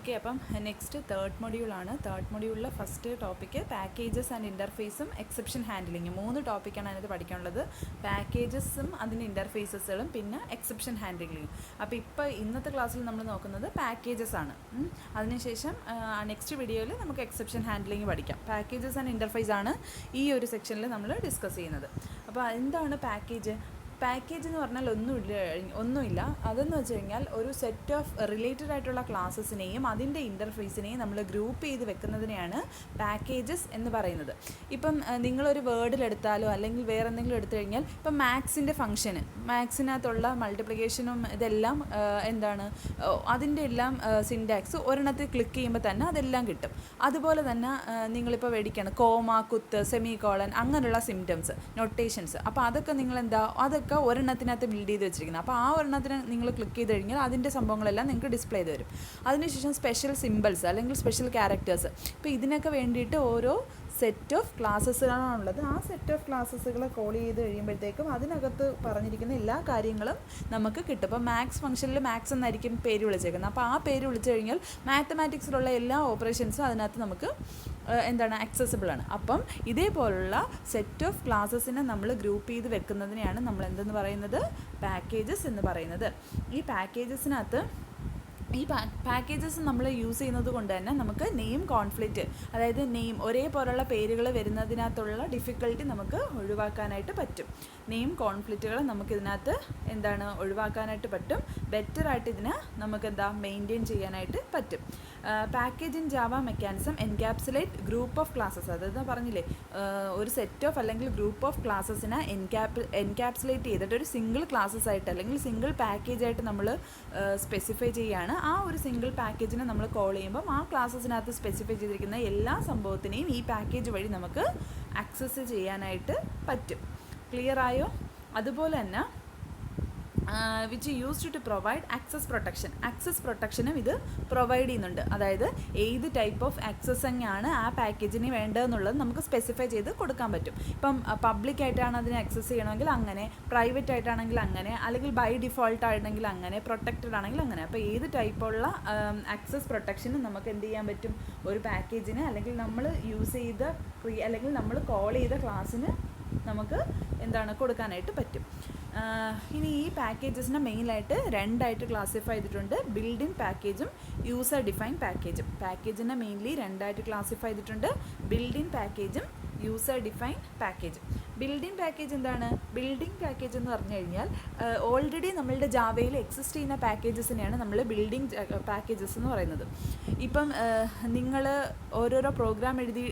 Okay, അപ്പം next third മൊഡ്യൂളാണ്. Third മൊഡ്യൂളിലെ ഫസ്റ്റ് ടോപ്പിക്ക് പാക്കേജസ് ആൻഡ് ഇൻ്റർഫേസും എക്സെപ്ഷൻ ഹാൻഡ്ലിങ്ങും. 3 ടോപ്പിക്കാണ് അതിനകത്ത് പഠിക്കാനുള്ളത്. പാക്കേജസും അതിൻ്റെ ഇൻ്റർഫേസസുകളും പിന്നെ എക്സെപ്ഷൻ ഹാൻഡ്ലിങ്ങും. അപ്പോൾ ഇപ്പോൾ ഇന്നത്തെ ക്ലാസ്സിൽ നമ്മൾ നോക്കുന്നത് പാക്കേജസ് ആണ്. അതിനുശേഷം നെക്സ്റ്റ് വീഡിയോയിൽ നമുക്ക് എക്സെപ്ഷൻ ഹാൻഡ്ലിങ് പഠിക്കാം. പാക്കേജസ് ആൻഡ് ഇൻ്റർഫേസ് ആണ് ഈ ഒരു സെക്ഷനിൽ നമ്മൾ ഡിസ്കസ് ചെയ്യുന്നത്. അപ്പോൾ എന്താണ് പാക്കേജ്? പാക്കേജ് എന്ന് പറഞ്ഞാൽ ഒന്നുമില്ല. അതെന്ന് വെച്ച് കഴിഞ്ഞാൽ ഒരു സെറ്റ് ഓഫ് റിലേറ്റഡ് ആയിട്ടുള്ള ക്ലാസ്സസിനെയും അതിൻ്റെ ഇൻ്റർഫേസിനെയും നമ്മൾ ഗ്രൂപ്പ് ചെയ്ത് വെക്കുന്നതിനെയാണ് പാക്കേജസ് എന്ന് പറയുന്നത്. ഇപ്പം നിങ്ങളൊരു വേർഡിലെടുത്താലോ അല്ലെങ്കിൽ വേറെ എന്തെങ്കിലും എടുത്തു കഴിഞ്ഞാൽ ഇപ്പം മാത്സിൻ്റെ ഫംഗ്ഷന്, മാത്സിനകത്തുള്ള മൾട്ടിപ്ലിക്കേഷനും ഇതെല്ലാം എന്താണ് അതിൻ്റെ എല്ലാം സിൻടാക്സ് ഒരെണ്ണത്തിൽ ക്ലിക്ക് ചെയ്യുമ്പോൾ തന്നെ അതെല്ലാം കിട്ടും. അതുപോലെ തന്നെ നിങ്ങളിപ്പോൾ മേടിക്കണം കോമ, കുത്ത്, സെമി കോളൻ അങ്ങനെയുള്ള സിംറ്റംസ്, നൊട്ടേഷൻസ്. അപ്പോൾ അതൊക്കെ അതൊക്കെ ഒരെണ്ണത്തിനകത്ത് ബിൽഡ് ചെയ്ത് വെച്ചിരിക്കുന്നത്. അപ്പോൾ ആ ഒരെണ്ണത്തിന് നിങ്ങൾ ക്ലിക്ക് ചെയ്ത് കഴിഞ്ഞാൽ അതിൻ്റെ സംഭവങ്ങളെല്ലാം നിങ്ങൾക്ക് ഡിസ്പ്ലേ ചെയ്ത് വരും. അതിനുശേഷം സ്പെഷ്യൽ സിമ്പിൾസ് അല്ലെങ്കിൽ സ്പെഷ്യൽ ക്യാരക്ടേഴ്സ്. ഇപ്പോൾ ഇതിനൊക്കെ വേണ്ടിയിട്ട് ഓരോ സെറ്റ് ഓഫ് ക്ലാസ്സസുകളാണുള്ളത്. ആ സെറ്റ് ഓഫ് ക്ലാസ്സസുകളെ കോൾ ചെയ്ത് കഴിയുമ്പോഴത്തേക്കും അതിനകത്ത് പറഞ്ഞിരിക്കുന്ന എല്ലാ കാര്യങ്ങളും നമുക്ക് കിട്ടും. അപ്പോൾ മാത്സ് ഫംഗ്ഷനിൽ മാത്സ് എന്നായിരിക്കും പേര് വിളിച്ചേക്കുന്നത്. അപ്പോൾ ആ പേര് വിളിച്ചു കഴിഞ്ഞാൽ മാത്തമാറ്റിക്സിലുള്ള എല്ലാ ഓപ്പറേഷൻസും അതിനകത്ത് നമുക്ക് ആക്സസിബിൾ ആണ്. അപ്പം ഇതേപോലുള്ള സെറ്റ് ഓഫ് ക്ലാസ്സസിനെ നമ്മൾ ഗ്രൂപ്പ് ചെയ്ത് വെക്കുന്നതിനെയാണ് നമ്മൾ എന്തെന്ന് പറയുന്നത്? പാക്കേജസ് എന്ന് പറയുന്നത്. ഈ പാക്കേജസിനകത്ത് പാക്കേജസ് നമ്മൾ യൂസ് ചെയ്യുന്നത് കൊണ്ട് തന്നെ നമുക്ക് നെയിം കോൺഫ്ലിക്റ്റ്, അതായത് ഒരേപോലുള്ള പേരുകൾ വരുന്നതിനകത്തുള്ള ഡിഫിക്കൽട്ടി നമുക്ക് ഒഴിവാക്കാനായിട്ട് പറ്റും. നെയിം കോൺഫ്ലിക്റ്റുകൾ നമുക്കിതിനകത്ത് ഒഴിവാക്കാനായിട്ട് പറ്റും. ബെറ്ററായിട്ട് ഇതിനെ നമുക്ക് മെയിൻറ്റെയിൻ ചെയ്യാനായിട്ട് പറ്റും. Package in Java mechanism encapsulate group of classes. അതായത് പറഞ്ഞില്ലേ, ഒരു സെറ്റ് ഓഫ് അല്ലെങ്കിൽ ഗ്രൂപ്പ് ഓഫ് ക്ലാസ്സസിനെ എൻക്യാപ്സുലേറ്റ് ചെയ്തിട്ട് ഒരു സിംഗിൾ ക്ലാസ്സസ് ആയിട്ട് അല്ലെങ്കിൽ സിംഗിൾ പാക്കേജായിട്ട് നമ്മൾ സ്പെസിഫൈ ചെയ്യുകയാണ്. ആ ഒരു സിംഗിൾ പാക്കേജിനെ നമ്മൾ കോൾ ചെയ്യുമ്പം ആ ക്ലാസ്സസിനകത്ത് സ്പെസിഫൈ ചെയ്തിരിക്കുന്ന എല്ലാ സംഭവത്തിനെയും ഈ പാക്കേജ് വഴി നമുക്ക് ആക്സസ് ചെയ്യാനായിട്ട് പറ്റും. ക്ലിയർ ആയോ? അതുപോലെ തന്നെ which used to provide access protection. Access പ്രൊട്ടക്ഷനും ഇത് പ്രൊവൈഡ് ചെയ്യുന്നുണ്ട്. അതായത് ഏത് ടൈപ്പ് ഓഫ് ആക്സസിങ് ആണ് ആ പാക്കേജിന് വേണ്ടതെന്നുള്ളത് നമുക്ക് സ്പെസിഫൈ ചെയ്ത് കൊടുക്കാൻ പറ്റും. ഇപ്പം പബ്ലിക് ആയിട്ടാണ് അതിനെ ആക്സസ് ചെയ്യണമെങ്കിൽ അങ്ങനെ, പ്രൈവറ്റ് ആയിട്ടാണെങ്കിൽ അങ്ങനെ, അല്ലെങ്കിൽ ബൈ ഡിഫോൾട്ട് ആണെങ്കിൽ അങ്ങനെ, പ്രൊട്ടക്റ്റഡ് ആണെങ്കിൽ അങ്ങനെ. അപ്പോൾ ഏത് ടൈപ്പുള്ള ആക്സസ് പ്രൊട്ടക്ഷനും നമുക്ക് എന്ത് ചെയ്യാൻ പറ്റും? ഒരു പാക്കേജിന് അല്ലെങ്കിൽ നമ്മൾ യൂസ് ചെയ്ത അല്ലെങ്കിൽ നമ്മൾ കോൾ ചെയ്ത ക്ലാസ്സിന് നമുക്ക് കൊടുക്കാനായിട്ട് പറ്റും. ഇനി ഈ പാക്കേജസിനെ മെയിനായിട്ട് രണ്ടായിട്ട് ക്ലാസിഫൈ ചെയ്തിട്ടുണ്ട്. ബിൽഡ് ഇൻ പാക്കേജും യൂസർ ഡിഫൈൻ പാക്കേജും. പാക്കേജിനെ മെയിൻലി രണ്ടായിട്ട് ക്ലാസിഫൈ ചെയ്തിട്ടുണ്ട്. ബിൽഡ് ഇൻ പാക്കേജും യൂസർ ഡിഫൈൻ പാക്കേജും. ബിൽഡിംഗ് പാക്കേജ് എന്താണ്? ബിൽഡിംഗ് പാക്കേജ് എന്ന് പറഞ്ഞു കഴിഞ്ഞാൽ ഓൾറെഡി നമ്മളുടെ ജാവയിൽ എക്സിസ്റ്റ് ചെയ്യുന്ന പാക്കേജസിനെയാണ് നമ്മൾ ബിൽഡിംഗ് പാക്കേജസ് എന്ന് പറയുന്നത്. ഇപ്പം നിങ്ങൾ ഓരോരോ പ്രോഗ്രാം എഴുതി,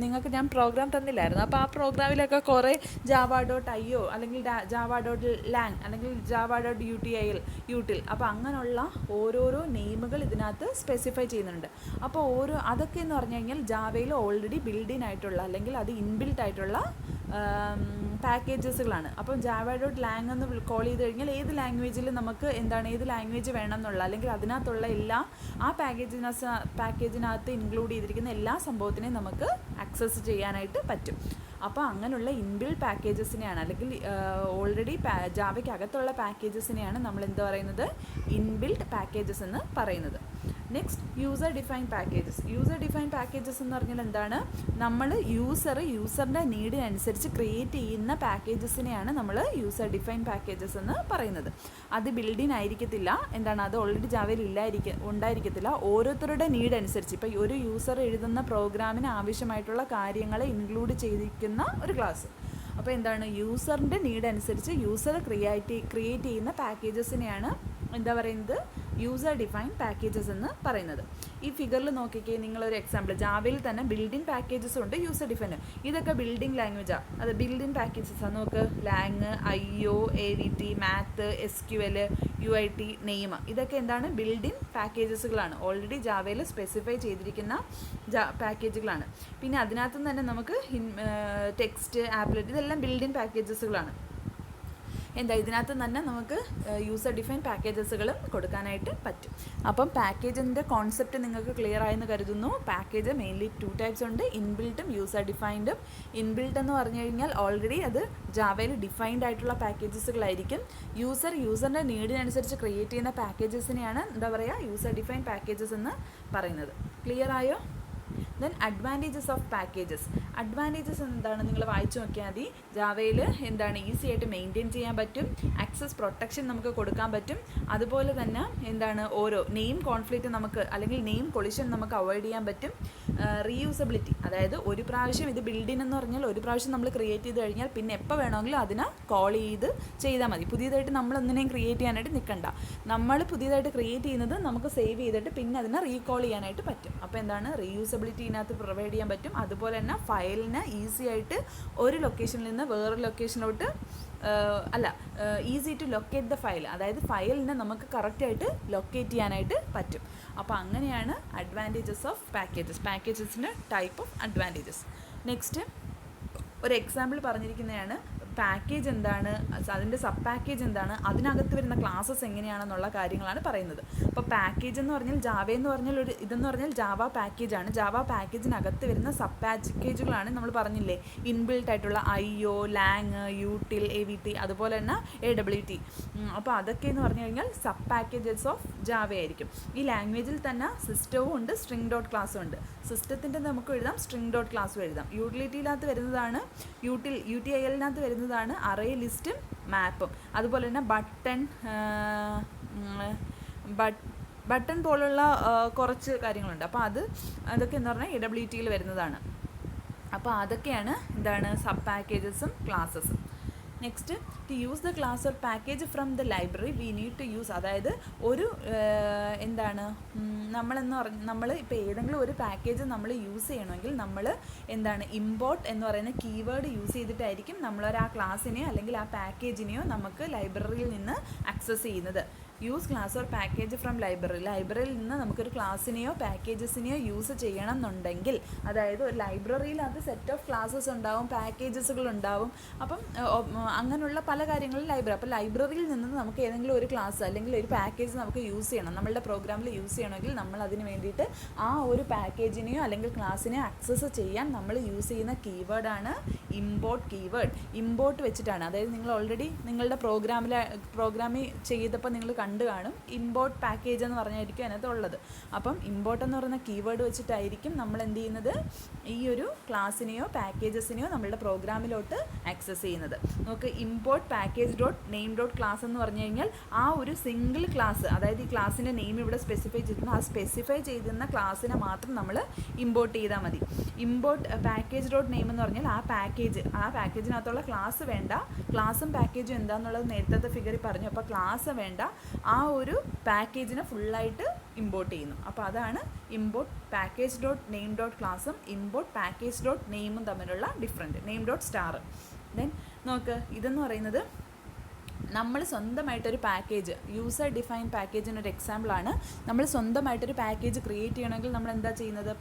നിങ്ങൾക്ക് ഞാൻ പ്രോഗ്രാം തന്നില്ലായിരുന്നു. അപ്പോൾ ആ പ്രോഗ്രാമിലൊക്കെ കുറേ Java.io അല്ലെങ്കിൽ Java.lang അല്ലെങ്കിൽ Java.util അപ്പോൾ അങ്ങനെയുള്ള ഓരോരോ നെയിമുകൾ ഇതിനകത്ത് സ്പെസിഫൈ ചെയ്യുന്നുണ്ട്. അപ്പോൾ അതൊക്കെ എന്ന് പറഞ്ഞു കഴിഞ്ഞാൽ ജാവയിൽ ഓൾറെഡി ബിൽഡ് ഇൻ ആയിട്ടുള്ള അല്ലെങ്കിൽ അത് ഇൻബിൽട്ട് ആയിട്ടുള്ള പാക്കേജസുകളാണ്. അപ്പം Java.lang എന്ന് കോൾ ചെയ്ത് കഴിഞ്ഞാൽ ഏത് ലാംഗ്വേജിൽ നമുക്ക് ഏത് ലാംഗ്വേജ് വേണം എന്നുള്ള അല്ലെങ്കിൽ അതിനകത്തുള്ള എല്ലാ ആ പാക്കേജിനകത്ത് ഇൻക്ലൂഡ് ചെയ്തിരിക്കുന്ന എല്ലാ സംഭവത്തിനെയും നമുക്ക് ആക്സസ് ചെയ്യാനായിട്ട് പറ്റും. അപ്പോൾ അങ്ങനെയുള്ള ഇൻബിൽഡ് പാക്കേജസിനെയാണ് അല്ലെങ്കിൽ ഓൾറെഡി ജാവയ്ക്കകത്തുള്ള പാക്കേജസിനെയാണ് നമ്മൾ പറയുന്നത്? ഇൻബിൽഡ് പാക്കേജസ് എന്ന് പറയുന്നത്. Next user define packages. User define packages എന്ന് പറഞ്ഞാൽ എന്താണ്? നമ്മൾ യൂസറിൻ്റെ നീഡിനനുസരിച്ച് ക്രിയേറ്റ് ചെയ്യുന്ന പാക്കേജസിനെയാണ് നമ്മൾ യൂസർ ഡിഫൈൻ പാക്കേജസ് എന്ന് പറയുന്നത്. അത് ബിൽഡിൻ ആയിരിക്കത്തില്ല. അത് ഓൾറെഡി ജാവയിൽ ഉണ്ടായിരിക്കത്തില്ല. ഓരോരുത്തരുടെ നീഡ് അനുസരിച്ച് ഇപ്പോൾ ഒരു യൂസർ എഴുതുന്ന പ്രോഗ്രാമിന് ആവശ്യമായിട്ടുള്ള കാര്യങ്ങളെ ഇൻക്ലൂഡ് ചെയ്തിരിക്കുന്ന ഒരു ക്ലാസ്. അപ്പോൾ യൂസറിൻ്റെ നീഡ് അനുസരിച്ച് യൂസർ ക്രിയേറ്റ് ചെയ്യുന്ന പാക്കേജസിനെയാണ് പറയുന്നത്? യൂസർ ഡിഫൈൻ പാക്കേജസ് എന്ന് പറയുന്നത്. ഈ ഫിഗറിൽ നോക്കിക്കേ, നിങ്ങളൊരു എക്സാമ്പിൾ ജാവയിൽ തന്നെ ബിൽഡിംഗ് പാക്കേജസ് ഉണ്ട്, യൂസർ ഡിഫൈൻ. ഇതൊക്കെ ബിൽഡിംഗ് ലാംഗ്വേജാണ്. അത് ബിൽഡിംഗ് പാക്കേജസാണ്. നോക്ക്, Lang, IO, AVT, math, SQL, UIT, name. ഇതൊക്കെ ബിൽഡിംഗ് പാക്കേജസുകളാണ്. ഓൾറെഡി ജാവയിൽ സ്പെസിഫൈ ചെയ്തിരിക്കുന്ന പാക്കേജുകളാണ്. പിന്നെ അതിനകത്തുനിന്ന് തന്നെ നമുക്ക് ടെക്സ്റ്റ്, ആപ്ലെറ്റ് ഇതെല്ലാം ബിൽഡിംഗ് പാക്കേജസുകളാണ്. എന്താ ഇതിനകത്ത് തന്നെ നമുക്ക് യൂസർ ഡിഫൈൻ പാക്കേജസുകളും കൊടുക്കാനായിട്ട് പറ്റും. അപ്പം പാക്കേജിൻ്റെ കോൺസെപ്റ്റ് നിങ്ങൾക്ക് ക്ലിയർ ആയെന്ന് കരുതുന്നു. പാക്കേജ് മെയിൻലി 2 ടൈപ്സ് ഉണ്ട്, ഇൻബിൽട്ടും യൂസർ ഡിഫൈൻഡും. ഇൻബിൽട്ട് എന്ന് പറഞ്ഞു കഴിഞ്ഞാൽ ഓൾറെഡി അത് ജാവയിൽ ഡിഫൈൻഡ് ആയിട്ടുള്ള പാക്കേജസുകളായിരിക്കും. യൂസറിൻ്റെ നീഡിനനുസരിച്ച് ക്രിയേറ്റ് ചെയ്യുന്ന പാക്കേജസിനെയാണ് എന്താ പറയുക യൂസർ ഡിഫൈൻ പാക്കേജസ് എന്ന് പറയുന്നത്. ക്ലിയർ ആയോ? Then advantages of packages. Advantages എന്താണ് നിങ്ങൾ വായിച്ചു നോക്കിയാൽ മതി. ജാവയിൽ എന്താണ് ഈസി ആയിട്ട് മെയിൻറ്റെയിൻ ചെയ്യാൻ പറ്റും, ആക്സസ് പ്രൊട്ടക്ഷൻ നമുക്ക് കൊടുക്കാൻ പറ്റും, അതുപോലെ തന്നെ എന്താണ് ഓരോ നെയിം കോൺഫ്ലിക്റ്റ് നമുക്ക് അല്ലെങ്കിൽ നെയിം കൊളിഷൻ നമുക്ക് അവോയ്ഡ് ചെയ്യാൻ പറ്റും. റീയൂസബിലിറ്റി, അതായത് ഒരു പ്രാവശ്യം ഇത് ബിൽഡിൻ എന്ന് പറഞ്ഞാൽ ഒരു പ്രാവശ്യം നമ്മൾ ക്രിയേറ്റ് ചെയ്ത് കഴിഞ്ഞാൽ പിന്നെ എപ്പോൾ വേണമെങ്കിലും അതിനെ കോൾ ചെയ്താൽ മതി. പുതിയതായിട്ട് നമ്മൾ ഒന്നിനെയും ക്രിയേറ്റ് ചെയ്യാനായിട്ട് നിൽക്കണ്ട. നമ്മൾ പുതിയതായിട്ട് ക്രിയേറ്റ് ചെയ്യുന്നത് നമുക്ക് സേവ് ചെയ്തിട്ട് പിന്നെ അതിനെ റീകോൾ ചെയ്യാനായിട്ട് പറ്റും. അപ്പോൾ എന്താണ് റീയൂസബിലിറ്റി ഇതിനകത്ത് പ്രൊവൈഡ് ചെയ്യാൻ പറ്റും. അതുപോലെ തന്നെ ഫയലിന് ഈസി ആയിട്ട് ഒരു ലൊക്കേഷനിൽ നിന്ന് വേറൊരു ലൊക്കേഷനിലോട്ട് easy to locate the file, അതായത് ഫയലിനെ നമുക്ക് കറക്റ്റായിട്ട് ലൊക്കേറ്റ് ചെയ്യാനായിട്ട് പറ്റും. അപ്പോൾ അങ്ങനെയാണ് അഡ്വാൻറ്റേജസ് ഓഫ് പാക്കേജസിൻ്റെ ടൈപ്പ് ഓഫ് അഡ്വാൻറ്റേജസ്. നെക്സ്റ്റ് ഒരു എക്സാമ്പിൾ പറഞ്ഞിരിക്കുന്നതാണ്. പാക്കേജ് എന്താണ്, അതിൻ്റെ സബ് പാക്കേജ് എന്താണ്, അതിനകത്ത് വരുന്ന ക്ലാസ്സസ് എങ്ങനെയാണെന്നുള്ള കാര്യങ്ങളാണ് പറയുന്നത്. അപ്പോൾ പാക്കേജ് എന്ന് പറഞ്ഞാൽ ജാവയെന്ന് പറഞ്ഞാൽ ഇതെന്ന് പറഞ്ഞാൽ ജാവ പാക്കേജാണ്. ജാവ പാക്കേജിനകത്ത് വരുന്ന സബ് പാക്കേജുകളാണ് നമ്മൾ പറഞ്ഞില്ലേ ഇൻബിൽട്ട് ആയിട്ടുള്ള IO, ലാങ്, യൂട്ടിൽ, AVT, അതുപോലെ തന്നെ AWT. അപ്പോൾ അതൊക്കെ എന്ന് പറഞ്ഞു കഴിഞ്ഞാൽ സബ് പാക്കേജസ് ഓഫ് ജാവ ആയിരിക്കും. ഈ ലാംഗ്വേജിൽ തന്നെ സിസ്റ്റവും ഉണ്ട്, സ്ട്രിംഗ് ഡോട്ട് ക്ലാസ്സും ഉണ്ട്. സിസ്റ്റത്തിൻ്റെ നമുക്ക് എഴുതാം, സ്ട്രിംഗ് ഡോട്ട് ക്ലാസ്സും എഴുതാം. യൂട്ടിലിറ്റിയിനകത്ത് വരുന്നതാണ് UTIL-നകത്ത് വരുന്നതാണ് അറേ ലിസ്റ്റും മാപ്പും. അതുപോലെ തന്നെ ബട്ടൺ പോലുള്ള കുറച്ച് കാര്യങ്ങളുണ്ട്. അപ്പോൾ അതൊക്കെ എന്ന് പറഞ്ഞാൽ AWT-യിൽ വരുന്നതാണ്. അപ്പോൾ അതൊക്കെയാണ് എന്താണ് സബ് പാക്കേജസും ക്ലാസ്സസും. Next, to use the class or package from the library we need to use, അതായത് ഒരു നമ്മൾ ഇപ്പോൾ ഏതെങ്കിലും ഒരു പാക്കേജ് നമ്മൾ യൂസ് ചെയ്യണമെങ്കിൽ നമ്മൾ എന്താണ് ഇമ്പോർട്ട് എന്ന് പറയുന്ന കീവേഡ് യൂസ് ചെയ്തിട്ടായിരിക്കും നമ്മളൊരു ക്ലാസ്സിനെയോ അല്ലെങ്കിൽ ആ പാക്കേജിനെയോ നമുക്ക് ലൈബ്രറിയിൽ നിന്ന് ആക്സസ് ചെയ്യുന്നത്. Use class or package from ലൈബ്രറിയിൽ നിന്ന് നമുക്കൊരു ക്ലാസ്സിനെയോ പാക്കേജസിനെയോ യൂസ് ചെയ്യണം എന്നുണ്ടെങ്കിൽ, അതായത് ഒരു ലൈബ്രറിയിലകത്ത് സെറ്റ് ഓഫ് ക്ലാസ്സസ് ഉണ്ടാവും, പാക്കേജസുകൾ ഉണ്ടാവും. അപ്പം അങ്ങനെയുള്ള പല കാര്യങ്ങളും അപ്പോൾ ലൈബ്രറിയിൽ നിന്ന് നമുക്ക് ഏതെങ്കിലും ഒരു ക്ലാസ് അല്ലെങ്കിൽ ഒരു പാക്കേജ് നമുക്ക് യൂസ് ചെയ്യണം, നമ്മളുടെ പ്രോഗ്രാമിൽ യൂസ് ചെയ്യണമെങ്കിൽ നമ്മൾ അതിന് വേണ്ടിയിട്ട് ആ ഒരു പാക്കേജിനെയോ അല്ലെങ്കിൽ ക്ലാസ്സിനെയോ ആക്സസ് ചെയ്യാൻ നമ്മൾ യൂസ് ചെയ്യുന്ന കീവേഡാണ് ഇമ്പോർട്ട് കീവേഡ്. ഇമ്പോർട്ട് വെച്ചിട്ടാണ്, അതായത് നിങ്ങൾ ഓൾറെഡി നിങ്ങളുടെ പ്രോഗ്രാമിൽ ചെയ്തപ്പോൾ നിങ്ങൾ കണ്ടു കാണും ഇമ്പോർട്ട് പാക്കേജ് എന്ന് പറഞ്ഞായിരിക്കും അതിനകത്ത് ഉള്ളത്. അപ്പം ഇമ്പോർട്ട് എന്ന് പറയുന്ന കീവേഡ് വെച്ചിട്ടായിരിക്കും നമ്മൾ എന്ത് ചെയ്യുന്നത്, ഈ ഒരു ക്ലാസ്സിനെയോ പാക്കേജസിനെയോ നമ്മളുടെ പ്രോഗ്രാമിലോട്ട് ആക്സസ് ചെയ്യുന്നത്. നമുക്ക് import package dot name dot class എന്ന് പറഞ്ഞു കഴിഞ്ഞാൽ ആ ഒരു സിംഗിൾ ക്ലാസ്, അതായത് ഈ ക്ലാസ്സിൻ്റെ നെയിം ഇവിടെ സ്പെസിഫൈ ചെയ്തിരുന്നു, ആ സ്പെസിഫൈ ചെയ്തിരുന്ന ക്ലാസ്സിനെ മാത്രം നമ്മൾ ഇമ്പോർട്ട് ചെയ്താൽ മതി. ഇമ്പോർട്ട് പാക്കേജ് ഡോട്ട് നെയിം എന്ന് പറഞ്ഞാൽ ആ പാക്കേജിനകത്തുള്ള ക്ലാസ് വേണ്ട, ക്ലാസ്സും പാക്കേജും എന്താണെന്നുള്ളത് നേരത്തെ ഫിഗറിൽ പറഞ്ഞു. അപ്പോൾ ക്ലാസ് വേണ്ട, ആ ഒരു പാക്കേജിനെ ഫുള്ളായിട്ട് ഇമ്പോർട്ട് ചെയ്യുന്നു. അപ്പോൾ അതാണ് import package dot name dot ക്ലാസ്സും ഇമ്പോർട്ട് പാക്കേജ് ഡോട്ട് നെയിമും തമ്മിലുള്ള different. Name dot star. Then നോക്ക്, ഇതെന്ന് പറയുന്നത് നമ്മൾ സ്വന്തമായിട്ടൊരു പാക്കേജ്, യൂസർ ഡിഫൈൻ പാക്കേജിനൊരു എക്സാമ്പിളാണ്. നമ്മൾ സ്വന്തമായിട്ടൊരു പാക്കേജ് ക്രിയേറ്റ് ചെയ്യണമെങ്കിൽ നമ്മൾ എന്താ ചെയ്യുന്നത്,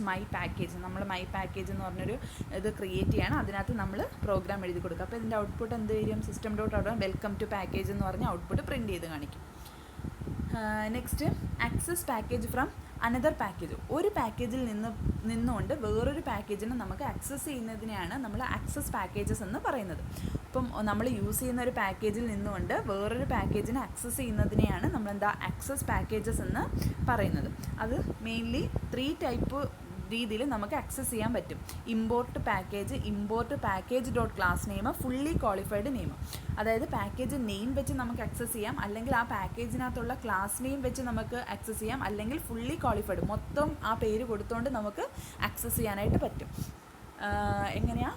മൈ പാക്കേജ് നമ്മൾ മൈ പാക്കേജ് എന്ന് പറഞ്ഞൊരു ഇത് ക്രിയേറ്റ് ചെയ്യണം. അതിനകത്ത് നമ്മൾ പ്രോഗ്രാം എഴുതി കൊടുക്കുക. അപ്പോൾ ഇതിൻ്റെ ഔട്ട്പുട്ട് എന്ത് വരും, system dot out welcome to package എന്ന് പറഞ്ഞ ഔട്ട്പുട്ട് പ്രിൻറ്റ് ചെയ്ത് കാണിക്കും. Next, access package from another package. ഒരു പാക്കേജിൽ നിന്നുകൊണ്ട് വേറൊരു പാക്കേജിനെ നമുക്ക് ആക്സസ് ചെയ്യുന്നതിനെയാണ് നമ്മൾ ആക്സസ് പാക്കേജസ് എന്ന് പറയുന്നത്. ഇപ്പം നമ്മൾ യൂസ് ചെയ്യുന്ന ഒരു പാക്കേജിൽ നിന്നുകൊണ്ട് വേറൊരു പാക്കേജിനെ ആക്സസ് ചെയ്യുന്നതിനെയാണ് നമ്മളെന്താ ആക്സസ് പാക്കേജസ് എന്ന് പറയുന്നത്. അത് മെയിൻലി 3 ടൈപ്പ് രീതിയിൽ നമുക്ക് ആക്സസ് ചെയ്യാൻ പറ്റും. Import package dot class name, fully qualified name, അതായത് പാക്കേജ് നെയിം വെച്ച് നമുക്ക് ആക്സസ് ചെയ്യാം, അല്ലെങ്കിൽ ആ പാക്കേജിനകത്തുള്ള ക്ലാസ് നെയിം വെച്ച് നമുക്ക് ആക്സസ് ചെയ്യാം, അല്ലെങ്കിൽ ഫുള്ളി ക്വാളിഫൈഡ് മൊത്തം ആ പേര് കൊടുത്തുകൊണ്ട് നമുക്ക് ആക്സസ് ചെയ്യാനായിട്ട് പറ്റും. എങ്ങനെയാ,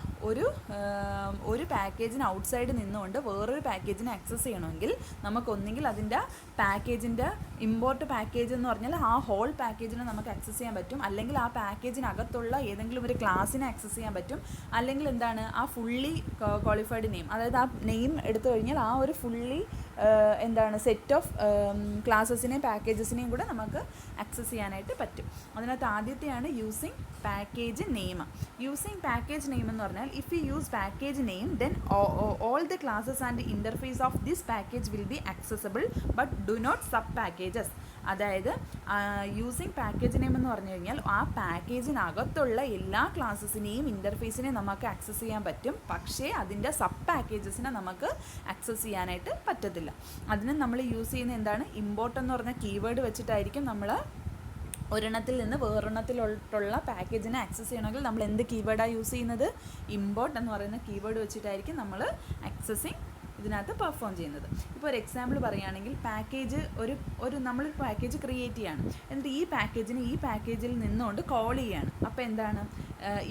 ഒരു പാക്കേജിന് ഔട്ട്സൈഡ് നിന്നുകൊണ്ട് വേറൊരു പാക്കേജിനെ ആക്സസ് ചെയ്യണമെങ്കിൽ നമുക്കൊന്നെങ്കിൽ അതിൻ്റെ പാക്കേജിൻ്റെ ഇമ്പോർട്ട് പാക്കേജ് എന്ന് പറഞ്ഞാൽ ആ ഹോൾ പാക്കേജിനെ നമുക്ക് ആക്സസ് ചെയ്യാൻ പറ്റും, അല്ലെങ്കിൽ ആ പാക്കേജിനകത്തുള്ള ഏതെങ്കിലും ഒരു ക്ലാസ്സിനെ ആക്സസ് ചെയ്യാൻ പറ്റും, അല്ലെങ്കിൽ എന്താണ് ആ ഫുള്ളി ക്വാളിഫൈഡ് നെയിം, അതായത് ആ നെയിം എടുത്തു കഴിഞ്ഞാൽ ആ ഒരു ഫുള്ളി എന്താണ് സെറ്റ് ഓഫ് ക്ലാസ്സസിനെയും പാക്കേജസിനെയും കൂടെ നമുക്ക് ആക്സസ് ചെയ്യാനായിട്ട് പറ്റും. അതിനകത്ത് ആദ്യത്തെയാണ് using package name. Using package name എന്ന് പറഞ്ഞാൽ if you use package name then all the classes and interface of this package will be accessible but do not sub packages. അതായത് using package name എന്ന് പറഞ്ഞു കഴിഞ്ഞാൽ ആ പാക്കേജിനകത്തുള്ള എല്ലാ ക്ലാസ്സസിനെയും ഇൻ്റർഫേസിനെയും നമുക്ക് access ചെയ്യാൻ പറ്റും, പക്ഷേ അതിൻ്റെ സബ് പാക്കേജസിനെ നമുക്ക് ആക്സസ് ചെയ്യാനായിട്ട് പറ്റത്തില്ല. അതിന് നമ്മൾ യൂസ് ചെയ്യുന്ന എന്താണ്, ഇമ്പോർട്ട് എന്ന് പറഞ്ഞ കീവേഡ് വെച്ചിട്ടായിരിക്കും നമ്മൾ ഒരെണ്ണത്തിൽ നിന്ന് വേറൊരെണ്ണത്തിലോട്ടുള്ള പാക്കേജിനെ ആക്സസ് ചെയ്യണമെങ്കിൽ നമ്മൾ എന്ത് കീവേഡാണ് യൂസ് ചെയ്യുന്നത്, ഇമ്പോർട്ട് എന്ന് പറയുന്ന കീവേഡ് വെച്ചിട്ടായിരിക്കും നമ്മൾ ആക്സസിങ് ഇതിനകത്ത് പെർഫോം ചെയ്യുന്നത്. ഇപ്പോൾ ഒരു എക്സാമ്പിൾ പറയുകയാണെങ്കിൽ പാക്കേജ് നമ്മളൊരു പാക്കേജ് ക്രിയേറ്റ് ചെയ്യാണ്, എന്നിട്ട് ഈ പാക്കേജിൽ നിന്നുകൊണ്ട് കോൾ ചെയ്യാണ്. അപ്പോൾ എന്താണ്,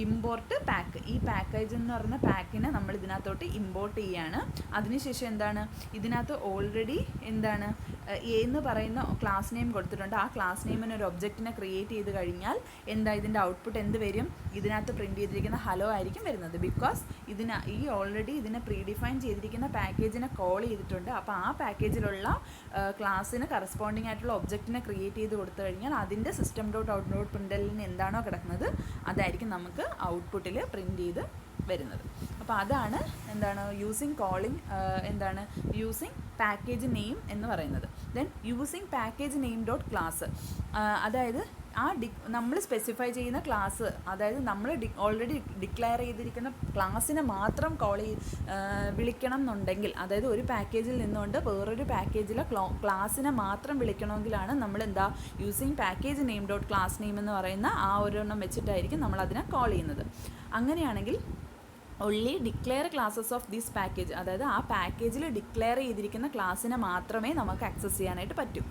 ഇമ്പോർട്ട് പാക്ക്, ഈ പാക്കേജ് എന്ന് പറയുന്ന പാക്കിനെ നമ്മൾ ഇതിനകത്തോട്ട് ഇമ്പോർട്ട് ചെയ്യാണ്. അതിനുശേഷം എന്താണ്, ഇതിനകത്ത് ഓൾറെഡി എന്താണ് എന്ന് പറയുന്ന ക്ലാസ് നെയിം കൊടുത്തിട്ടുണ്ട്. ആ ക്ലാസ് നെയിമിന് ഒരു ഒബ്ജക്റ്റിനെ ക്രിയേറ്റ് ചെയ്ത് കഴിഞ്ഞാൽ എന്താ ഇതിൻ്റെ ഔട്ട്പുട്ട് എന്ത് വരും, ഇതിനകത്ത് പ്രിൻറ്റ് ചെയ്തിരിക്കുന്ന ഹലോ ആയിരിക്കും വരുന്നത്. ബിക്കോസ് ഓൾറെഡി ഇതിനെ പ്രീഡിഫൈൻ ചെയ്തിരിക്കുന്ന പാക്കേജിനെ കോൾ ചെയ്തിട്ടുണ്ട്. അപ്പോൾ ആ പാക്കേജിലുള്ള ക്ലാസ്സിന് കറസ്പോണ്ടിങ് ആയിട്ടുള്ള ഒബ്ജക്റ്റിനെ ക്രിയേറ്റ് ചെയ്ത് കൊടുത്തു കഴിഞ്ഞാൽ അതിൻ്റെ സിസ്റ്റം ഡോട്ട് ഔട്ട് ഡോട്ട് പ്രിൻ്റലിന് എന്താണോ കിടക്കുന്നത് അതായിരിക്കും നമുക്ക് ഔട്ട്പുട്ടിൽ പ്രിൻറ്റ് ചെയ്ത് വരുന്നത്. അപ്പോൾ അതാണ് എന്താണ് യൂസിങ് പാക്കേജ് നെയിം എന്ന് പറയുന്നത്. Then using package name dot class, അതായത് നമ്മൾ സ്പെസിഫൈ ചെയ്യുന്ന ക്ലാസ്, അതായത് നമ്മൾ ഓൾറെഡി ഡിക്ലെയർ ചെയ്തിരിക്കുന്ന ക്ലാസ്സിനെ മാത്രം വിളിക്കണം എന്നുണ്ടെങ്കിൽ, അതായത് ഒരു പാക്കേജിൽ നിന്നുകൊണ്ട് വേറൊരു പാക്കേജിലെ ക്ലാസ്സിനെ മാത്രം വിളിക്കണമെങ്കിലാണ് നമ്മൾ using package name dot class name എന്ന് പറയുന്ന ആ ഒരെണ്ണം വെച്ചിട്ടായിരിക്കും നമ്മൾ അതിനെ കോൾ ചെയ്യുന്നത്. അങ്ങനെയാണെങ്കിൽ only declare classes of this package, അതായത് ആ പാക്കേജിൽ ഡിക്ലെയർ ചെയ്തിരിക്കുന്ന ക്ലാസ്സിനെ മാത്രമേ നമുക്ക് ആക്സസ് ചെയ്യാനായിട്ട് പറ്റൂ.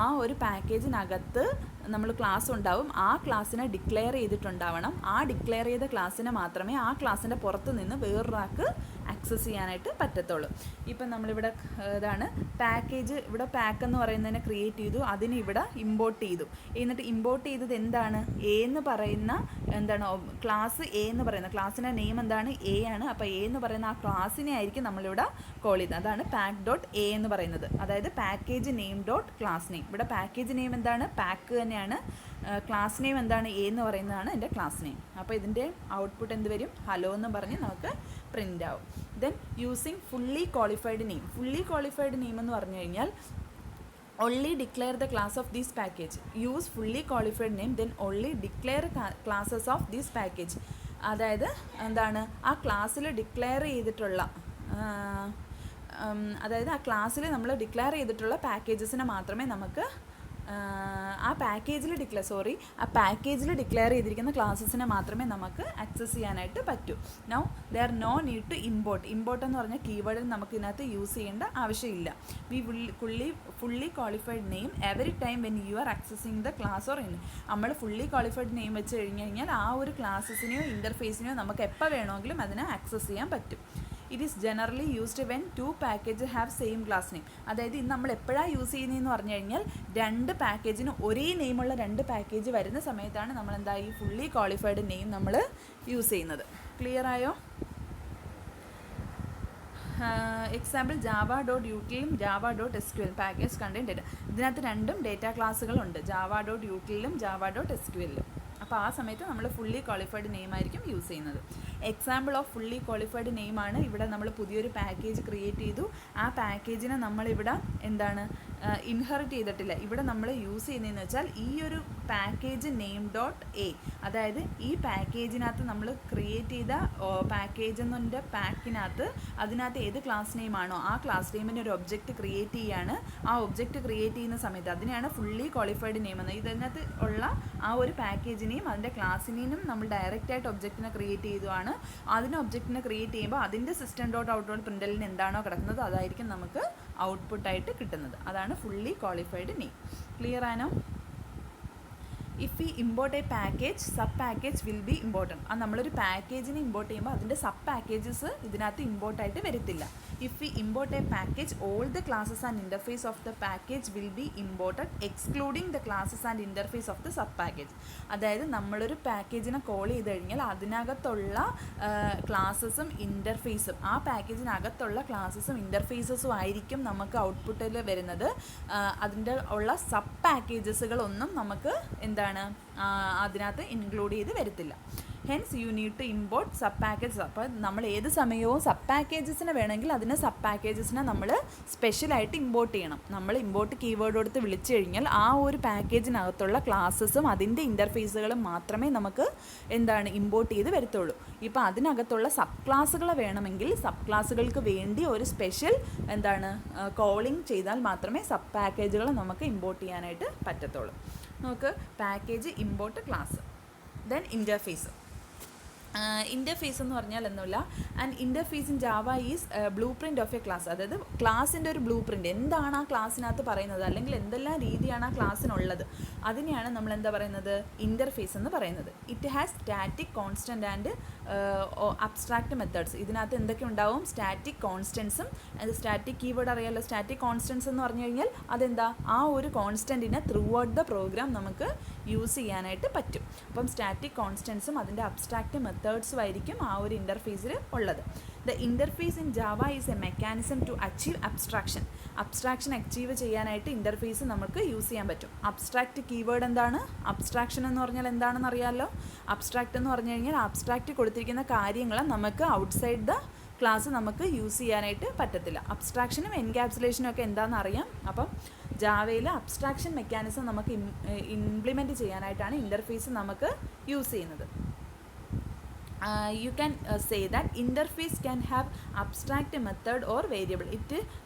ആ ഒരു പാക്കേജിനകത്ത് നമ്മൾ ക്ലാസ് ഉണ്ടാവും, ആ ക്ലാസ്സിനെ ഡിക്ലെയർ ചെയ്തിട്ടുണ്ടാവണം. ആ ഡിക്ലെയർ ചെയ്ത ക്ലാസ്സിനെ മാത്രമേ ആ ക്ലാസ്സിൻ്റെ പുറത്ത് നിന്ന് വേറൊരാൾക്ക് ആക്സസ് ചെയ്യാനായിട്ട് പറ്റത്തുള്ളൂ. ഇപ്പം നമ്മളിവിടെ പാക്കേജ്, ഇവിടെ പാക്ക് എന്ന് പറയുന്നതിനെ ക്രിയേറ്റ് ചെയ്തു, അതിന് ഇവിടെ ഇമ്പോർട്ട് ചെയ്തു. എന്നിട്ട് ഇമ്പോർട്ട് ചെയ്തത് എന്താണ്, എ എന്ന് പറയുന്ന ക്ലാസ് എ എന്ന് പറയുന്ന ക്ലാസ്സിൻ്റെ നെയിം എന്താണ്, എ ആണ്. അപ്പോൾ എ എന്ന് പറയുന്ന ആ ക്ലാസ്സിനെ ആയിരിക്കും നമ്മളിവിടെ കോൾ ചെയ്തത്. അതാണ് പാക്ക് ഡോട്ട് എ എന്ന് പറയുന്നത്, അതായത് package name dot class name. ഇവിടെ പാക്കേജ് നെയിം എന്താണ്, പാക്ക് തന്നെയാണ്. ക്ലാസ് നെയിം എന്താണ്, എ എന്ന് പറയുന്നതാണ് എൻ്റെ ക്ലാസ് നെയിം. അപ്പോൾ ഇതിൻ്റെ ഔട്ട്പുട്ട് എന്ത് വരും, ഹലോ എന്ന് പറഞ്ഞ് നമുക്ക് പ്രിൻ്റ് ആവും. Then using fully qualified name. Fully qualified name എന്ന് പറഞ്ഞു കഴിഞ്ഞാൽ only declare the class of this package. Use fully qualified name, then only declare classes of this package. അതായത് എന്താണ്, ആ ക്ലാസ്സിൽ ഡിക്ലെയർ ചെയ്തിട്ടുള്ള അതായത് ആ ക്ലാസ്സിൽ നമ്മൾ ഡിക്ലെയർ ചെയ്തിട്ടുള്ള പാക്കേജസിനെ മാത്രമേ നമുക്ക് ആ പാക്കേജിൽ ഡിക്ലെയർ ചെയ്തിരിക്കുന്ന ക്ലാസ്സസിനെ മാത്രമേ നമുക്ക് ആക്സസ് ചെയ്യാനായിട്ട് പറ്റൂ. Now there no need to import എന്ന് പറഞ്ഞ കീവേഡിൽ നമുക്ക് ഇതിനകത്ത് യൂസ് ചെയ്യേണ്ട ആവശ്യമില്ല. We fully qualified name every time when you are accessing the class or നമ്മൾ ഫുള്ളി ക്വാളിഫൈഡ് നെയിം വെച്ച് കഴിഞ്ഞാൽ ആ ഒരു ക്ലാസ്സസിനെയോ ഇൻ്റർഫേസിനെയോ നമുക്ക് എപ്പോൾ വേണമെങ്കിലും അതിനെ ആക്സസ് ചെയ്യാൻ പറ്റും. It is generally used when 2 package have same class name. അതായത് ഇത് നമ്മൾ എപ്പോഴാണ് യൂസ് ചെയ്യുന്നതെന്ന് പറഞ്ഞു കഴിഞ്ഞാൽ 2 പാക്കേജിന് ഒരേ നെയിമുള്ള 2 പാക്കേജ് വരുന്ന സമയത്താണ് നമ്മൾ ഈ ഫുള്ളി ക്വാളിഫൈഡ് നെയിം നമ്മൾ യൂസ് ചെയ്യുന്നത്. ക്ലിയർ ആയോ? എക്സാമ്പിൾ java.utilലും java.sql പാക്കേജ് കണ്ടെയ്ൻ ഡേറ്റ. ഇതിനകത്ത് 2 ഡേറ്റ ക്ലാസ്സുകളുണ്ട്, java.utilലും java.sqlലും. അപ്പോൾ ആ സമയത്ത് നമ്മൾ ഫുള്ളി ക്വാളിഫൈഡ് നെയിം ആയിരിക്കും യൂസ് ചെയ്യുന്നത്. എക്സാമ്പിൾ ഓഫ് ഫുള്ളി ക്വാളിഫൈഡ് നെയിമാണ് ഇവിടെ നമ്മൾ പുതിയൊരു പാക്കേജ് ക്രിയേറ്റ് ചെയ്തു. ആ പാക്കേജിനെ നമ്മളിവിടെ ഇൻഹെറിറ്റ് ചെയ്തിട്ടില്ല. ഇവിടെ നമ്മൾ യൂസ് ചെയ്യുന്നതെന്ന് വെച്ചാൽ ഈ ഒരു പാക്കേജ് നെയിം ഡോട്ട് എ, അതായത് ഈ പാക്കേജിനകത്ത് നമ്മൾ ക്രിയേറ്റ് ചെയ്ത പാക്കേജ് എന്നതിൻ്റെ പാക്കിനകത്ത് അതിനകത്ത് ഏത് ക്ലാസ് നെയിമാണോ ആ ക്ലാസ് നെയിമിന് ഒരു ഒബ്ജക്റ്റ് ക്രിയേറ്റ് ചെയ്യാണ്. ആ ഒബ്ജക്റ്റ് ക്രിയേറ്റ് ചെയ്യുന്ന സമയത്ത് അതിനെയാണ് ഫുള്ളി ക്വാളിഫൈഡ് നെയിം എന്ന്. ഇതിനകത്ത് ഉള്ള ആ ഒരു പാക്കേജിനെയും അതിൻ്റെ ക്ലാസ്സിനെയും നമ്മൾ ഡയറക്റ്റായിട്ട് ഒബ്ജക്റ്റിനെ ക്രിയേറ്റ് ചെയ്തതാണ്. അതിന് ഒബ്ജക്റ്റിനെ ക്രിയേറ്റ് ചെയ്യുമ്പോൾ അതിൻ്റെ സിസ്റ്റം ഡോട്ട് ഔട്ട് ഡോട്ട് പ്രിൻ്റലിന് എന്താണോ കിടക്കുന്നത് അതായിരിക്കും നമുക്ക് ഔട്ട്പുട്ടായിട്ട് കിട്ടുന്നത്. അതാണ് ഫുള്ളി ക്വാളിഫൈഡ് നെയിം. ക്ലിയർ ആണോ? If we import A package sub package will B important. അത് നമ്മളൊരു പാക്കേജിനെ ഇമ്പോർട്ട് ചെയ്യുമ്പോൾ അതിൻ്റെ സബ് പാക്കേജസ് ഇതിനകത്ത് ഇമ്പോർട്ടായിട്ട് വരത്തില്ല. If we import A package all the classes and interface of the package will B imported excluding the classes and interface of the sub package. അതായത് നമ്മളൊരു പാക്കേജിനെ call ചെയ്ത് കഴിഞ്ഞാൽ അതിനകത്തുള്ള ക്ലാസ്സസും ഇൻ്റർഫേസും, ആ പാക്കേജിനകത്തുള്ള ക്ലാസ്സസും ഇൻ്റർഫേസസും ആയിരിക്കും നമുക്ക് ഔട്ട്പുട്ടിൽ വരുന്നത്. അതിൻ്റെ ഉള്ള സബ് പാക്കേജസുകളൊന്നും നമുക്ക് അതിനകത്ത് ഇൻക്ലൂഡ് ചെയ്ത് വരത്തില്ല. Hence you need to import sub packages. അപ്പോൾ നമ്മൾ ഏത് സമയവും സബ് പാക്കേജസിനെ വേണമെങ്കിൽ അതിന് സബ് പാക്കേജസിനെ നമ്മൾ സ്പെഷ്യലായിട്ട് ഇമ്പോർട്ട് ചെയ്യണം. നമ്മൾ ഇമ്പോർട്ട് കീവേഡ് കൊടുത്ത് വിളിച്ചു കഴിഞ്ഞാൽ ആ ഒരു പാക്കേജിനകത്തുള്ള ക്ലാസ്സസും അതിൻ്റെ ഇൻ്റർഫേസുകളും മാത്രമേ നമുക്ക് ഇമ്പോർട്ട് ചെയ്ത് വരത്തുള്ളൂ. ഇപ്പോൾ അതിനകത്തുള്ള സബ് ക്ലാസ്സുകൾ വേണമെങ്കിൽ സബ് ക്ലാസ്സുകൾക്ക് വേണ്ടി ഒരു സ്പെഷ്യൽ കോളിംഗ് ചെയ്താൽ മാത്രമേ സബ് പാക്കേജുകൾ നമുക്ക് ഇമ്പോർട്ട് ചെയ്യാനായിട്ട് പറ്റത്തുള്ളൂ. നമുക്ക് package, import, class. Then interface. Interface എന്ന് പറഞ്ഞാൽ ഒന്നുമില്ല, and interface in Java is blue print of A class. അതായത് ക്ലാസ്സിൻ്റെ ഒരു ബ്ലൂ പ്രിൻ്റ്, എന്താണ് ആ ക്ലാസ്സിനകത്ത് പറയുന്നത്, അല്ലെങ്കിൽ എന്തെല്ലാം രീതിയാണ് ആ ക്ലാസ്സിനുള്ളത്, അതിനെയാണ് നമ്മൾ പറയുന്നത്, ഇൻ്റർഫേസ് എന്ന് പറയുന്നത്. It has static, constant and abstract methods. ഇതിനകത്ത് എന്തൊക്കെ ഉണ്ടാവും? സ്റ്റാറ്റിക് കോൺസ്റ്റൻസും, അത് സ്റ്റാറ്റിക് കീവേഡ് അറിയാമല്ലോ. സ്റ്റാറ്റിക് കോൺസ്റ്റൻസ് എന്ന് പറഞ്ഞു കഴിഞ്ഞാൽ അതെന്താ, ആ ഒരു കോൺസ്റ്റൻറ്റിനെ ത്രൂ ഔട്ട് ദ പ്രോഗ്രാം നമുക്ക് യൂസ് ചെയ്യാനായിട്ട് പറ്റും. അപ്പം സ്റ്റാറ്റിക് കോൺസ്റ്റൻസും അതിൻ്റെ അബ്സ്ട്രാക്റ്റ് മെത്തേഡ്സും ആയിരിക്കും ആ ഒരു ഇൻ്റർഫേസിൽ ഉള്ളത്. The interface in Java is a mechanism to achieve abstraction. Abstraction achieve ചെയ്യാനായിട്ട് ഇൻ്റർഫേസ് നമുക്ക് യൂസ് ചെയ്യാൻ പറ്റും. അബ്സ്ട്രാക്റ്റ് കീവേഡ് എന്താണ്? അബ്സ്ട്രാക്ഷൻ എന്ന് പറഞ്ഞാൽ എന്താണെന്ന് അറിയാമല്ലോ. അബ്സ്ട്രാക്റ്റ് എന്ന് പറഞ്ഞു കഴിഞ്ഞാൽ അബ്സ്ട്രാക്റ്റ് കൊടുത്തിരിക്കുന്ന കാര്യങ്ങൾ നമുക്ക് ഔട്ട്സൈഡ് ദ ക്ലാസ് നമുക്ക് യൂസ് ചെയ്യാനായിട്ട് പറ്റത്തില്ല. അബ്സ്ട്രാക്ഷനും എൻക്യാപ്സുലേഷനും ഒക്കെ എന്താണെന്ന് അറിയാം. അപ്പം ജാവയിൽ അബ്സ്ട്രാക്ഷൻ മെക്കാനിസം നമുക്ക് ഇംപ്ലിമെൻറ്റ് ചെയ്യാനായിട്ടാണ് ഇൻ്റർഫേസ് നമുക്ക് യൂസ് ചെയ്യുന്നത്. You can say that interface can have abstract method or variable. It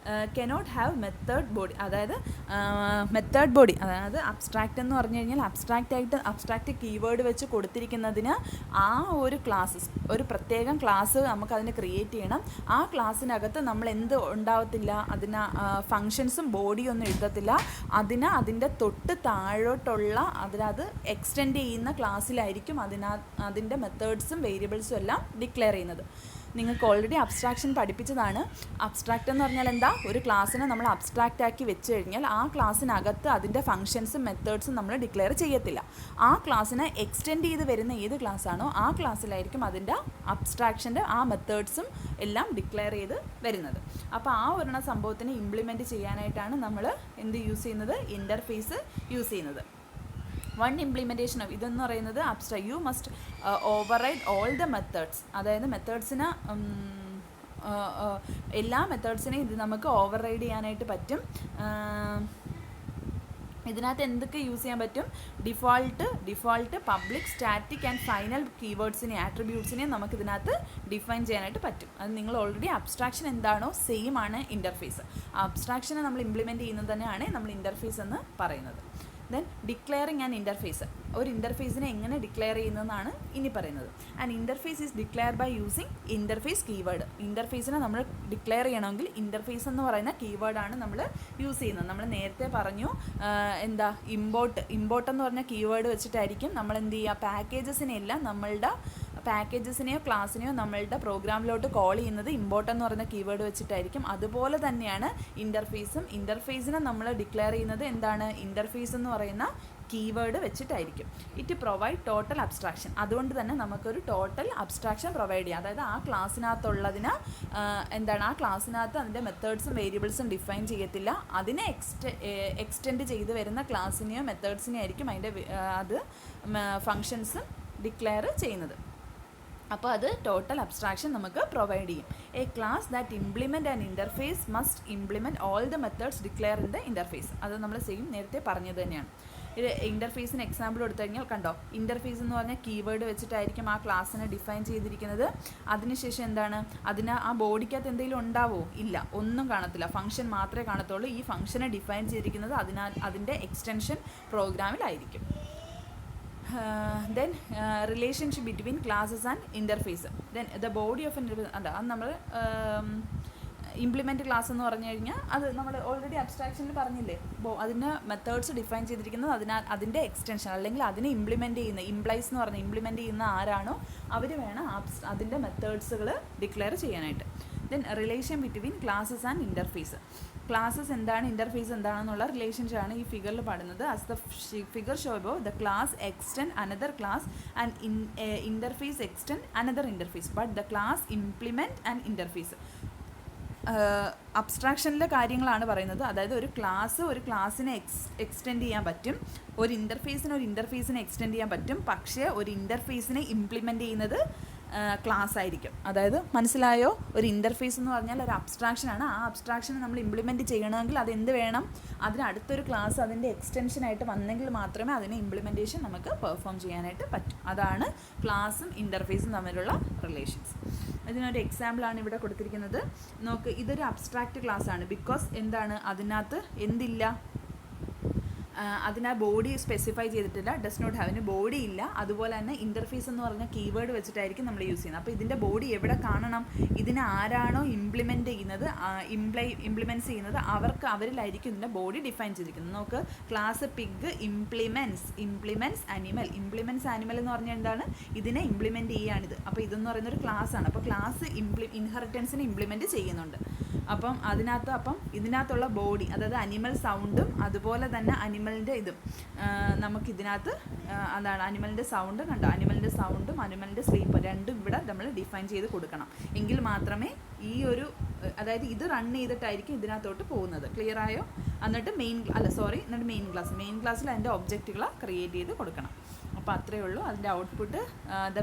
cannot have method body. അതായത് മെത്തേഡ് ബോഡി, അതായത് അബ്സ്ട്രാക്റ്റ് എന്ന് പറഞ്ഞു കഴിഞ്ഞാൽ അബ്സ്ട്രാക്റ്റ് കീവേഡ് വെച്ച് കൊടുത്തിരിക്കുന്നതിന് ആ ഒരു ക്ലാസ്സസ്, ഒരു പ്രത്യേകം ക്ലാസ് നമുക്കതിനെ ക്രിയേറ്റ് ചെയ്യണം. ആ ക്ലാസ്സിനകത്ത് നമ്മൾ എന്ത് ഉണ്ടാവത്തില്ല, അതിന് ഫങ്ഷൻസും ബോഡിയൊന്നും എഴുതത്തില്ല. അതിൻ്റെ തൊട്ട് താഴോട്ടുള്ള അതിനത് എക്സ്റ്റെൻഡ് ചെയ്യുന്ന ക്ലാസ്സിലായിരിക്കും അതിൻ്റെ മെത്തേഡ്സും വേരിയബിൾസും എല്ലാം ഡിക്ലെയർ ചെയ്യുന്നത്. നിങ്ങൾക്ക് ഓൾറെഡി അബ്സ്ട്രാക്ഷൻ പഠിപ്പിച്ചതാണ്. അബ്സ്ട്രാക്റ്റ് എന്ന് പറഞ്ഞാൽ എന്താ, ഒരു ക്ലാസ്സിനെ നമ്മൾ അബ്സ്ട്രാക്റ്റ് ആക്കി വെച്ച് കഴിഞ്ഞാൽ ആ ക്ലാസ്സിനകത്ത് അതിൻ്റെ ഫങ്ഷൻസും മെത്തേഡ്സും നമ്മൾ ഡിക്ലെയർ ചെയ്യത്തില്ല. ആ ക്ലാസ്സിനെ എക്സ്റ്റെൻഡ് ചെയ്ത് വരുന്ന ഏത് ക്ലാസ്സാണോ ആ ക്ലാസ്സിലായിരിക്കും അതിൻ്റെ അബ്സ്ട്രാക്ഷൻ്റെ ആ മെത്തേഡ്സും എല്ലാം ഡിക്ലെയർ ചെയ്ത് വരുന്നത്. അപ്പോൾ ആ ഒരു സംഭവത്തിനെ ഇംപ്ലിമെൻറ്റ് ചെയ്യാനായിട്ടാണ് നമ്മൾ എന്ത് യൂസ് ചെയ്യുന്നത്, ഇൻ്റർഫേസ് യൂസ് ചെയ്യുന്നത്. വൺ ഇംപ്ലിമെൻറ്റേഷൻ ഓഫ് ഇതെന്ന് പറയുന്നത് abstract, you must override all the methods. അതായത് മെത്തേഡ്സിന് എല്ലാ മെത്തേഡ്സിനെയും ഇത് നമുക്ക് ഓവർറൈഡ് ചെയ്യാനായിട്ട് പറ്റും. ഇതിനകത്ത് എന്തൊക്കെ യൂസ് ചെയ്യാൻ പറ്റും? Default, public, static and final കീവേഡ്സിനെ, ആട്രിബ്യൂട്ട്സിനെ നമുക്ക് ഇതിനകത്ത് ഡിഫൈൻ ചെയ്യാനായിട്ട് പറ്റും. അത് നിങ്ങൾ ഓൾറെഡി അബ്സ്ട്രാക്ഷൻ എന്താണോ സെയിം ആണ് ഇൻ്റർഫേസ്. അബ്സ്ട്രാക്ഷനെ നമ്മൾ ഇംപ്ലിമെൻറ്റ് ചെയ്യുന്നത് തന്നെയാണ് നമ്മൾ ഇൻ്റർഫേസ് എന്ന് പറയുന്നത്. Then declaring an interface. ഒരു ഇൻ്റർഫേസിനെ എങ്ങനെ ഡിക്ലെയർ ചെയ്യുന്നതെന്നാണ് ഇനി പറയുന്നത്. And interface is declare by using interface keyword. ഇൻ്റർഫേസിനെ നമ്മൾ ഡിക്ലെയർ ചെയ്യണമെങ്കിൽ ഇൻ്റർഫേസ് എന്ന് പറയുന്ന കീവേഡാണ് നമ്മൾ യൂസ് ചെയ്യുന്നത്. നമ്മൾ നേരത്തെ പറഞ്ഞു ഇമ്പോർട്ട് എന്ന് പറഞ്ഞ കീവേഡ് വെച്ചിട്ടായിരിക്കും നമ്മൾ എന്ത് ചെയ്യുക, പാക്കേജസിനെല്ലാം നമ്മളുടെ പാക്കേജസിനെയോ ക്ലാസ്സിനെയോ നമ്മളുടെ പ്രോഗ്രാമിലോട്ട് കോൾ ചെയ്യുന്നത് ഇമ്പോർട്ട് എന്ന് പറയുന്ന കീവേഡ് വെച്ചിട്ടായിരിക്കും. അതുപോലെ തന്നെയാണ് ഇൻ്റർഫേസും. ഇൻ്റർഫേസിനെ നമ്മൾ ഡിക്ലെയർ ചെയ്യുന്നത് എന്താണ്, ഇൻ്റർഫേസ് എന്ന് പറയുന്ന കീവേഡ് വെച്ചിട്ടായിരിക്കും. It provide total abstraction. അതുകൊണ്ട് തന്നെ നമുക്കൊരു ടോട്ടൽ അബ്സ്ട്രാക്ഷൻ പ്രൊവൈഡ് ചെയ്യാം. അതായത് ആ ക്ലാസ്സിനകത്തുള്ളതിന് ആ ക്ലാസ്സിനകത്ത് അതിൻ്റെ മെത്തേഡ്സും വേരിയബിൾസും ഡിഫൈൻ ചെയ്യത്തില്ല. അതിനെ എക്സ്റ്റെൻഡ് ചെയ്ത് വരുന്ന ക്ലാസ്സിനെയോ മെത്തേഡ്സിനെയോ ആയിരിക്കും അതിൻ്റെ ഫങ്ഷൻസും ഡിക്ലെയർ ചെയ്യുന്നത്. അപ്പോൾ അത് ടോട്ടൽ അബ്സ്ട്രാക്ഷൻ നമുക്ക് പ്രൊവൈഡ് ചെയ്യും. A class that implement and interface must implement all the methods declare in the interface. അത് നമ്മൾ സെയിം നേരത്തെ പറഞ്ഞത് തന്നെയാണ്. ഇത് ഇൻ്റർഫേസിന് എക്സാമ്പിൾ കൊടുത്തു കഴിഞ്ഞാൽ കണ്ടോ, ഇൻ്റർഫേസ് എന്ന് പറഞ്ഞാൽ കീവേഡ് വെച്ചിട്ടായിരിക്കും ആ ക്ലാസ്സിനെ ഡിഫൈൻ ചെയ്തിരിക്കുന്നത്. അതിനുശേഷം എന്താണ്, അതിന് ആ ബോഡിക്കകത്ത് എന്തെങ്കിലും ഉണ്ടാവുമോ? ഇല്ല, ഒന്നും കാണത്തില്ല, ഫംഗ്ഷൻ മാത്രമേ കാണത്തുള്ളൂ. ഈ ഫംഗ്ഷനെ ഡിഫൈൻ ചെയ്തിരിക്കുന്നത് അതിൻ്റെ extension പ്രോഗ്രാമിലായിരിക്കും. Then relationship between classes and interface. Then the body of interface, അത് നമ്മൾ ഇംപ്ലിമെൻറ്റ് ക്ലാസ് എന്ന് പറഞ്ഞു കഴിഞ്ഞാൽ അത് നമ്മൾ ഓൾറെഡി അബ്സ്ട്രാക്ഷനിൽ പറഞ്ഞില്ലേ. അപ്പോൾ അതിന് മെത്തേഡ്സ് ഡിഫൈൻ ചെയ്തിരിക്കുന്നത് അതിൻ്റെ എക്സ്റ്റൻഷൻ അല്ലെങ്കിൽ അതിനെ ഇംപ്ലിമെൻറ്റ് ചെയ്യുന്ന ഇംപ്ലൈസ് എന്ന് പറഞ്ഞാൽ ഇംപ്ലിമെൻറ്റ് ചെയ്യുന്ന ആരാണോ അവർ വേണം അതിൻ്റെ മെത്തേഡ്സുകൾ ഡിക്ലെയർ ചെയ്യാനായിട്ട്. Then relation between classes and interface. Classes എന്താണ്, ഇൻ്റർഫേസ് എന്താണെന്നുള്ള റിലേഷൻസാണ് ഈ ഫിഗറിൽ പാടുന്നത്. As the figure show above the class extend another class and interface extend another interface but the class implement and interface. അബ്സ്ട്രാക്ഷനിലെ കാര്യങ്ങളാണ് പറയുന്നത്. അതായത് ഒരു ക്ലാസ്സിനെ എക്സ്റ്റെൻഡ് ചെയ്യാൻ പറ്റും, ഒരു ഇൻ്റർഫേസിനെ എക്സ്റ്റെൻഡ് ചെയ്യാൻ പറ്റും. പക്ഷേ ഒരു ഇൻ്റർഫേസിനെ ഇംപ്ലിമെൻറ്റ് ചെയ്യുന്നത് ക്ലാസ് ആയിരിക്കും. അതായത് മനസ്സിലായോ? ഒരു ഇൻ്റർഫേസ് എന്ന് പറഞ്ഞാൽ ഒരു അബ്സ്ട്രാക്ഷനാണ്. ആ അബ്സ്ട്രാക്ഷനെ നമ്മൾ ഇംപ്ലിമെൻറ്റ് ചെയ്യണമെങ്കിൽ അതെന്ത് വേണം, അതിന് അടുത്തൊരു ക്ലാസ് അതിൻ്റെ എക്സ്റ്റൻഷനായിട്ട് വന്നെങ്കിൽ മാത്രമേ അതിനെ ഇംപ്ലിമെൻറ്റേഷൻ നമുക്ക് പെർഫോം ചെയ്യാനായിട്ട് പറ്റും. അതാണ് ക്ലാസ്സും ഇൻ്റർഫേസും തമ്മിലുള്ള റിലേഷൻസ്. ഇതിനൊരു എക്സാമ്പിളാണ് ഇവിടെ കൊടുത്തിരിക്കുന്നത്. നോക്ക്, ഇതൊരു അബ്സ്ട്രാക്റ്റ് ക്ലാസ് ആണ്. ബിക്കോസ് എന്താണ്, അതിനകത്ത് എന്തില്ല, അതിനാ ബോഡി സ്പെസിഫൈ ചെയ്തിട്ടില്ല. ഡസ് നോട്ട് ഹാവിന് ബോഡി ഇല്ല. അതുപോലെ തന്നെ ഇൻ്റർഫേസ് എന്ന് പറഞ്ഞ കീവേഡ് വെച്ചിട്ടായിരിക്കും നമ്മൾ യൂസ് ചെയ്യുന്നത്. അപ്പോൾ ഇതിൻ്റെ ബോഡി എവിടെ കാണണം, ഇതിനെ ആരാണോ ഇംപ്ലിമെൻറ്റ് ചെയ്യുന്നത്, ഇംപ്ലിമെൻറ്റ്സ് ചെയ്യുന്നത് അവരിലായിരിക്കും ഇതിൻ്റെ ബോഡി ഡിഫൈൻ ചെയ്തിരിക്കുന്നത്. നോക്ക്, class pig implements animal. Implements animal എന്ന് പറഞ്ഞാൽ എന്താണ്, ഇതിനെ ഇംപ്ലിമെൻറ്റ് ചെയ്യുകയാണിത്. അപ്പോൾ ഇതെന്ന് പറയുന്നൊരു ക്ലാസ് ആണ്. അപ്പോൾ ക്ലാസ് ഇൻഹെറിറ്റൻസിനെ ഇംപ്ലിമെൻറ്റ് ചെയ്യുന്നുണ്ട്. അപ്പം ഇതിനകത്തുള്ള ബോഡി, അതായത് അനിമൽ സൗണ്ടും അതുപോലെ തന്നെ അനിമലിൻ്റെ ഇതും നമുക്കിതിനകത്ത് അതാണ് അനിമലിൻ്റെ സൗണ്ട് കണ്ടോ, അനിമലിൻ്റെ സൗണ്ടും അനിമലിൻ്റെ സ്ലീപ്പ് രണ്ടും ഇവിടെ നമ്മൾ ഡിഫൈൻ ചെയ്ത് കൊടുക്കണം. എങ്കിൽ മാത്രമേ ഈ ഒരു, അതായത് ഇത് റൺ ചെയ്തിട്ടായിരിക്കും ഇതിനകത്തോട്ട് പോകുന്നത്. ക്ലിയർ ആയോ? എന്നിട്ട് മെയിൻ ക്ലാസ്സിൽ അതിൻ്റെ ഒബ്ജക്റ്റുകൾ ക്രിയേറ്റ് ചെയ്ത് കൊടുക്കണം. അപ്പോൾ അത്രയേ ഉള്ളൂ. അതിൻ്റെ ഔട്ട്പുട്ട് ദ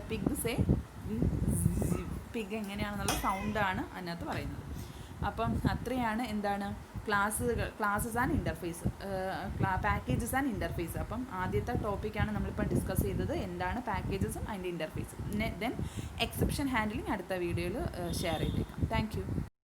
പിഗ് എങ്ങനെയാണെന്നുള്ള സൗണ്ടാണ് അതിനകത്ത് പറയുന്നത്. അപ്പം അത്രയാണ് എന്താണ് classes and interface, packages and interface. അപ്പം ആദ്യത്തെ ടോപ്പിക്കാണ് നമ്മളിപ്പോൾ ഡിസ്കസ് ചെയ്തത്, എന്താണ് പാക്കേജസും അതിൻ്റെ ഇൻ്റർഫേസും. ദെൻ എക്സെപ്ഷൻ ഹാൻഡ്ലിംഗ് അടുത്ത വീഡിയോയിൽ ഷെയർ ചെയ്തേക്കാം. Thank you.